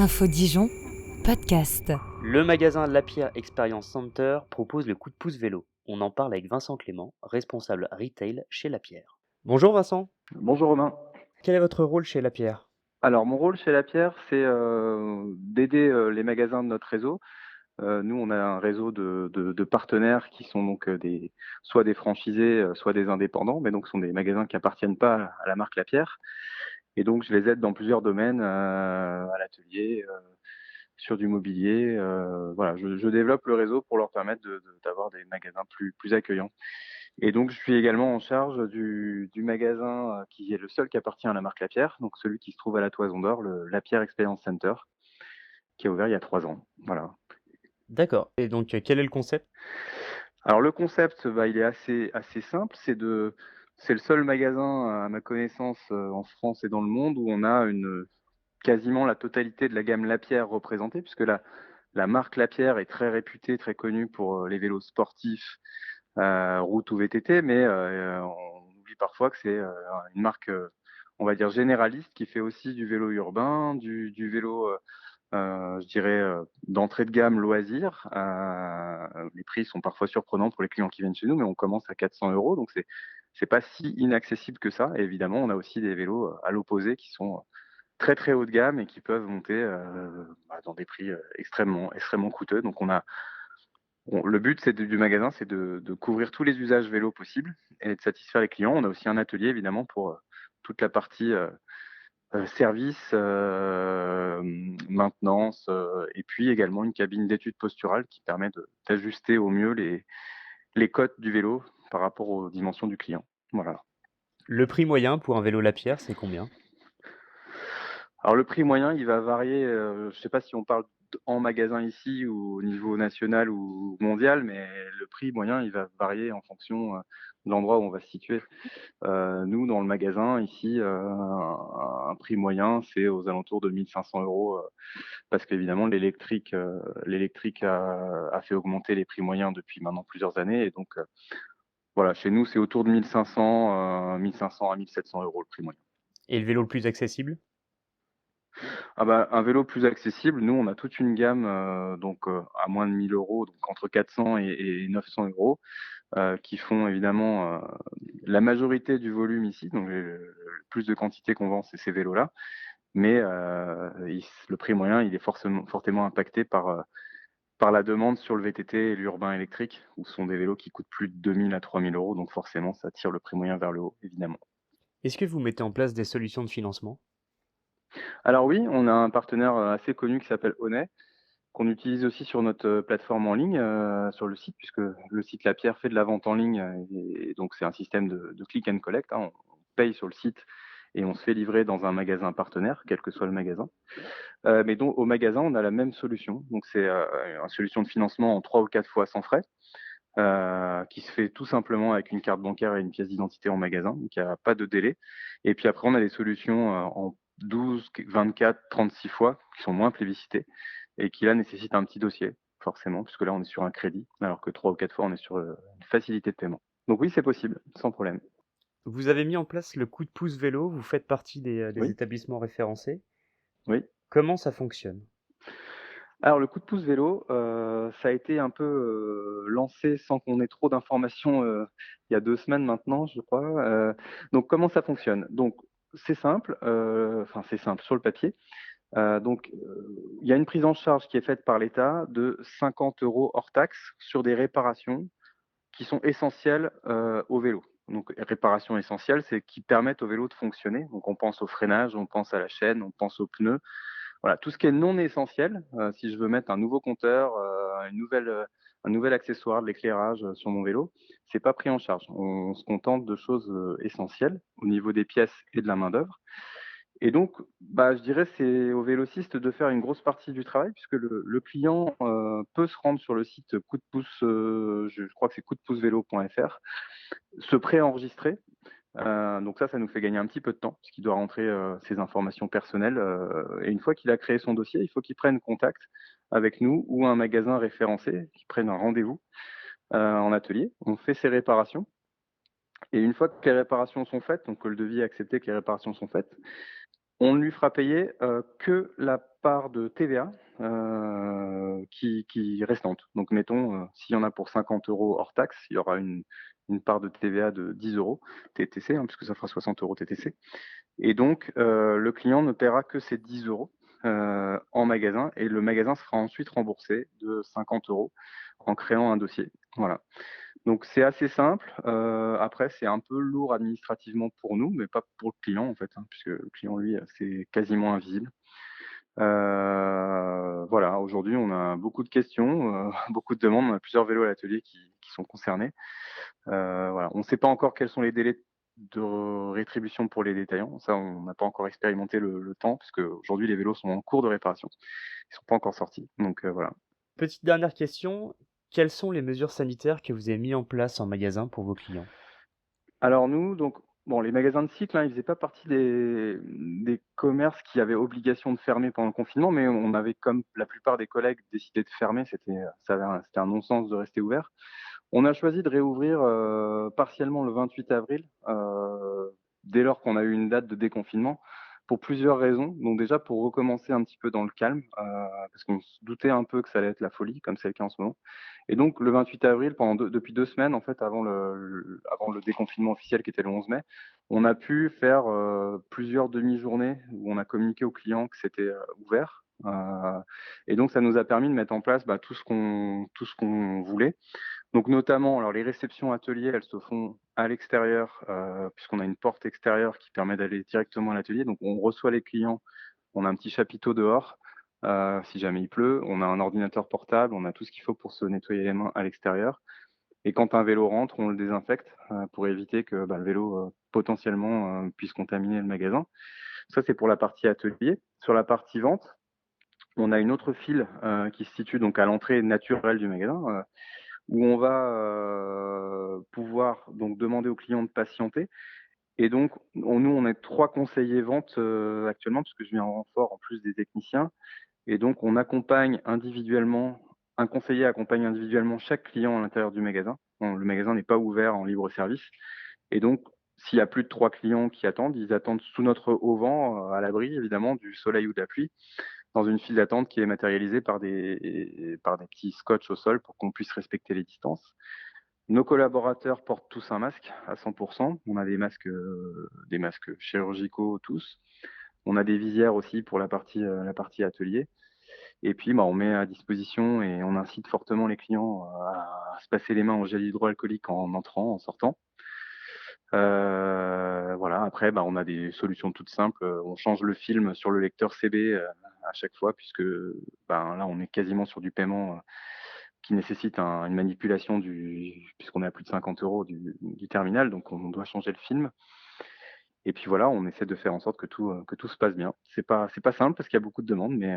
Info Dijon, podcast. Le magasin Lapierre Experience Center propose le coup de pouce vélo. On en parle avec Vincent Clément, responsable retail chez Lapierre. Bonjour Vincent, Bonjour Romain. quel est votre rôle chez Lapierre? Alors mon rôle chez Lapierre, c'est d'aider les magasins de notre réseau. Nous, on a un réseau de partenaires qui sont donc soit des franchisés, soit des indépendants, mais donc ce sont des magasins qui appartiennent pas à la marque Lapierre. Et donc je les aide dans plusieurs domaines, à l'atelier, sur du mobilier. Voilà, je développe le réseau pour leur permettre d'avoir des magasins plus accueillants. Et donc, je suis également en charge du magasin qui est le seul qui appartient à la marque Lapierre, donc celui qui se trouve à la Toison d'Or, le Lapierre Experience Center, qui a ouvert il y a 3 ans. Voilà. D'accord, et donc quel est le concept? Alors le concept, il est assez simple, c'est le seul magasin à ma connaissance en France et dans le monde où on a quasiment la totalité de la gamme Lapierre représentée, puisque la marque Lapierre est très réputée, très connue pour les vélos sportifs, route ou VTT, mais on oublie parfois que c'est une marque, on va dire généraliste, qui fait aussi du vélo urbain, du vélo, je dirais, d'entrée de gamme loisir. Les prix sont parfois surprenants pour les clients qui viennent chez nous, mais on commence à 400 €, donc c'est pas si inaccessible que ça. Et évidemment, on a aussi des vélos à l'opposé qui sont très très haut de gamme et qui peuvent monter dans des prix extrêmement coûteux. Donc le but du magasin, c'est de couvrir tous les usages vélo possibles et de satisfaire les clients. On a aussi un atelier évidemment pour toute la partie service, maintenance, et puis également une cabine d'études posturales qui permet d'ajuster au mieux les cotes du vélo par rapport aux dimensions du client. Voilà. Le prix moyen pour un vélo Lapierre, c'est combien? Alors le prix moyen, il va varier, je ne sais pas si on parle en magasin ici ou au niveau national ou mondial, mais le prix moyen, il va varier en fonction de l'endroit où on va se situer. Nous, dans le magasin, ici, un prix moyen, c'est aux alentours de 1 500 €, parce qu'évidemment, l'électrique a fait augmenter les prix moyens depuis maintenant plusieurs années. Et donc, voilà, chez nous, c'est autour de 1 500 à 1 700 € le prix moyen. Et le vélo le plus accessible? Un vélo plus accessible, nous, on a toute une gamme, à moins de 1 000 €, donc entre 400 et 900 €, qui font évidemment la majorité du volume ici. Donc le plus de quantité qu'on vend, c'est ces vélos-là. Mais le prix moyen, il est fortement impacté par la demande sur le VTT et l'urbain électrique, où ce sont des vélos qui coûtent plus de 2 000 à 3 000 €. Donc forcément, ça tire le prix moyen vers le haut, évidemment. Est-ce que vous mettez en place des solutions de financement? Alors oui, on a un partenaire assez connu qui s'appelle Honnet, qu'on utilise aussi sur notre plateforme en ligne, sur le site, puisque le site Lapierre fait de la vente en ligne, et donc c'est un système de click and collect, hein. On paye sur le site et on se fait livrer dans un magasin partenaire, quel que soit le magasin. Mais donc au magasin, on a la même solution. Donc c'est une solution de financement en 3 ou 4 fois sans frais, qui se fait tout simplement avec une carte bancaire et une pièce d'identité en magasin, donc il y a pas de délai. Et puis après, on a des solutions en 12, 24, 36 fois, qui sont moins plébiscitées et qui là nécessitent un petit dossier, forcément, puisque là on est sur un crédit, alors que 3 ou 4 fois on est sur une facilité de paiement. Donc oui, c'est possible, sans problème. Vous avez mis en place le coup de pouce vélo, vous faites partie des Oui, établissements référencés. oui. Comment ça fonctionne? Alors le coup de pouce vélo, ça a été un peu lancé sans qu'on ait trop d'informations, il y a 2 semaines maintenant, je crois. Donc comment ça fonctionne? Donc c'est simple, enfin c'est simple sur le papier. Il y a une prise en charge qui est faite par l'État de 50 € hors taxe sur des réparations qui sont essentielles au vélo. Donc réparations essentielles, c'est qui permettent au vélo de fonctionner. Donc on pense au freinage, on pense à la chaîne, on pense aux pneus. Voilà, tout ce qui est non essentiel, si je veux mettre un nouveau compteur, un nouvel accessoire, de l'éclairage, sur mon vélo, c'est pas pris en charge. On se contente de choses essentielles au niveau des pièces et de la main-d'œuvre. Et donc, je dirais c'est au vélociste de faire une grosse partie du travail, puisque le client peut se rendre sur le site coup de pouce, je crois que c'est coupdepoucevélo.fr, se préenregistrer. Donc ça nous fait gagner un petit peu de temps, puisqu'il doit rentrer ses informations personnelles. Et une fois qu'il a créé son dossier, il faut qu'il prenne contact avec nous ou un magasin référencé, qu'il prenne un rendez-vous en atelier. On fait ses réparations. Et une fois que les réparations sont faites, donc que le devis est accepté, que les réparations sont faites, On ne lui fera payer que la part de TVA qui est restante. Donc mettons, s'il y en a pour 50 € hors taxe, il y aura une part de TVA de 10 € TTC, puisque ça fera 60 € TTC. Et donc le client ne paiera que ces 10 € en magasin, et le magasin sera ensuite remboursé de 50 € en créant un dossier. Voilà. Donc c'est assez simple. Après, c'est un peu lourd administrativement pour nous, mais pas pour le client en fait, puisque le client, lui, c'est quasiment invisible. Voilà, aujourd'hui, on a beaucoup de questions, beaucoup de demandes. On a plusieurs vélos à l'atelier qui sont concernés. Voilà. On ne sait pas encore quels sont les délais de rétribution pour les détaillants. Ça, on n'a pas encore expérimenté le temps, puisque aujourd'hui, les vélos sont en cours de réparation. Ils ne sont pas encore sortis. Donc voilà. Petite dernière question, quelles sont les mesures sanitaires que vous avez mis en place en magasin pour vos clients? Alors nous, donc, bon, les magasins de cycle, ils faisaient pas partie des commerces qui avaient obligation de fermer pendant le confinement, mais on avait, comme la plupart des collègues, décidé de fermer. C'était un non-sens de rester ouvert. On a choisi de réouvrir partiellement le 28 avril, dès lors qu'on a eu une date de déconfinement, pour plusieurs raisons. Donc déjà, pour recommencer un petit peu dans le calme, parce qu'on se doutait un peu que ça allait être la folie, comme c'est le cas en ce moment. Et donc le 28 avril, depuis 2 semaines, en fait, avant le déconfinement officiel qui était le 11 mai, on a pu faire plusieurs demi-journées où on a communiqué aux clients que c'était ouvert. Et donc ça nous a permis de mettre en place tout ce qu'on voulait. Donc notamment, alors les réceptions ateliers, elles se font à l'extérieur, puisqu'on a une porte extérieure qui permet d'aller directement à l'atelier. Donc on reçoit les clients, on a un petit chapiteau dehors, si jamais il pleut, on a un ordinateur portable, on a tout ce qu'il faut pour se nettoyer les mains à l'extérieur. Et quand un vélo rentre, on le désinfecte pour éviter que le vélo potentiellement puisse contaminer le magasin. Ça, c'est pour la partie atelier. Sur la partie vente, on a une autre file qui se situe donc à l'entrée naturelle du magasin, où on va pouvoir donc demander aux clients de patienter. Et donc, nous, on est 3 conseillers vente actuellement, parce que je viens en renfort en plus des techniciens. Et donc, un conseiller accompagne individuellement chaque client à l'intérieur du magasin. Bon, le magasin n'est pas ouvert en libre service. Et donc, s'il y a plus de 3 clients qui attendent, ils attendent sous notre auvent, à l'abri évidemment du soleil ou de la pluie, dans une file d'attente qui est matérialisée par des petits scotch au sol pour qu'on puisse respecter les distances. Nos collaborateurs portent tous un masque à 100%. On a des masques chirurgicaux tous. On a des visières aussi pour la partie atelier. Et puis, on met à disposition et on incite fortement les clients à se passer les mains en gel hydroalcoolique en entrant, en sortant. Voilà. Après, on a des solutions toutes simples. On change le film sur le lecteur CB à chaque fois, puisque là, on est quasiment sur du paiement qui nécessite une manipulation puisqu'on est à plus de 50 € du terminal, donc on doit changer le film. Et puis voilà, on essaie de faire en sorte que tout se passe bien. C'est pas simple parce qu'il y a beaucoup de demandes, mais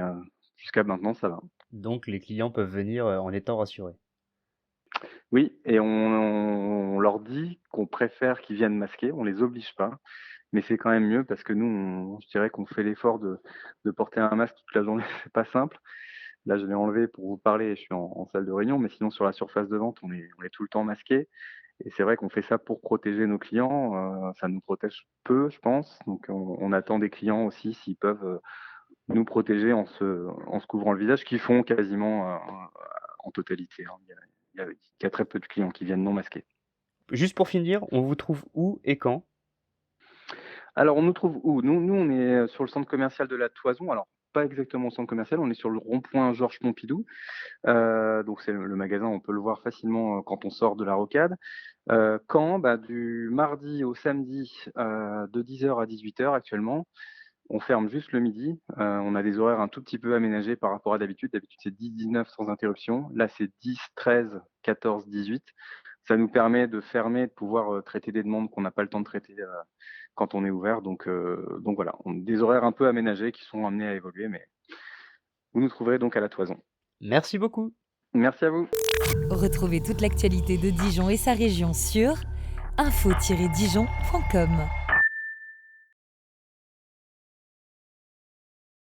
jusqu'à maintenant, ça va. Donc les clients peuvent venir en étant rassurés. Oui, et on leur dit qu'on préfère qu'ils viennent masqués, on les oblige pas, mais c'est quand même mieux parce que nous, je dirais qu'on fait l'effort de porter un masque toute la journée, c'est pas simple. Là, je l'ai enlevé pour vous parler, je suis en salle de réunion, mais sinon sur la surface de vente, on est tout le temps masqué. Et c'est vrai qu'on fait ça pour protéger nos clients. Ça nous protège peu, je pense. Donc on attend des clients aussi s'ils peuvent nous protéger en se couvrant le visage, qu'ils font quasiment en totalité. Il y a très peu de clients qui viennent non masqués. Juste pour finir, on vous trouve où et quand? Alors, on nous trouve où? Nous, on est sur le centre commercial de la Toison. Alors, pas exactement au centre commercial, on est sur le rond-point Georges Pompidou. Donc, c'est le magasin, on peut le voir facilement quand on sort de la rocade. Quand? Du mardi au samedi, de 10h à 18h actuellement. On ferme juste le midi. On a des horaires un tout petit peu aménagés par rapport à d'habitude. D'habitude, c'est 10-19 sans interruption. Là, c'est 10-13, 14-18. Ça nous permet de fermer, de pouvoir traiter des demandes qu'on n'a pas le temps de traiter quand on est ouvert. Donc voilà, des horaires un peu aménagés qui sont amenés à évoluer, mais vous nous trouverez donc à la Toison. Merci beaucoup. Merci à vous. Retrouvez toute l'actualité de Dijon et sa région sur info-dijon.com.